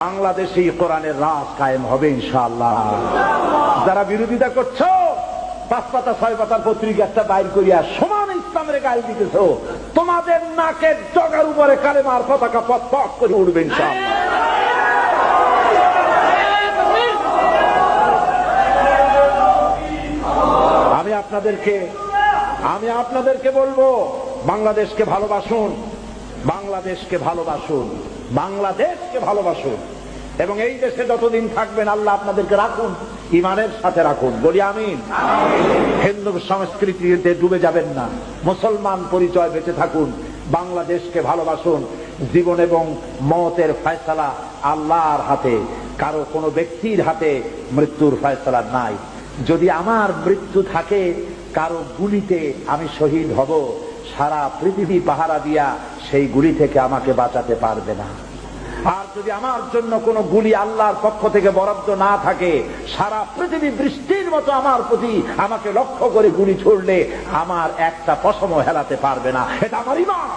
বাংলাদেশেই কোরআনের রাজ কায়েম হবে ইনশাআল্লাহ। যারা বিরোধিতা করছো, 5 পাতা 6 পাতার পত্রিকা একটা বাইর করিয়া সমান ইসলামের গাল দিতেছ, তোমাদের নাকের ডগার উপরে কালেমার পতাকা পথ পথ করে উঠবে ইনশাআল্লাহ। আমি আপনাদেরকে বলবো, বাংলাদেশকে ভালোবাসুন, বাংলাদেশকে ভালোবাসুন, বাংলাদেশকে ভালোবাসুন, এবং এই দেশে যতদিন থাকবেন আল্লাহ আপনাদেরকে রাখুন, ইমানের সাথে রাখুন। বলি আমিন। হিন্দু সংস্কৃতিতে ডুবে যাবেন না, মুসলমান পরিচয় বেঁচে থাকুন, বাংলাদেশকে ভালোবাসুন। জীবন এবং মওতের ফয়সালা আল্লাহর হাতে, কারো কোনো ব্যক্তির হাতে মৃত্যুর ফয়সালা নাই। যদি আমার মৃত্যু থাকে কারো গুলিতে, আমি শহীদ হব, সারা পৃথিবী পাহারা দিয়া সেই গুলি থেকে আমাকে বাঁচাতে পারবে না। আর যদি আমার জন্য কোনো গুলি আল্লাহর পক্ষ থেকে বরাদ্দ না থাকে, সারা পৃথিবী বৃষ্টির মতো আমার প্রতি আমাকে লক্ষ্য করে গুলি ছুড়লে আমার একটা পশমও হেলাতে পারবে না। এটা আমার ঈমান।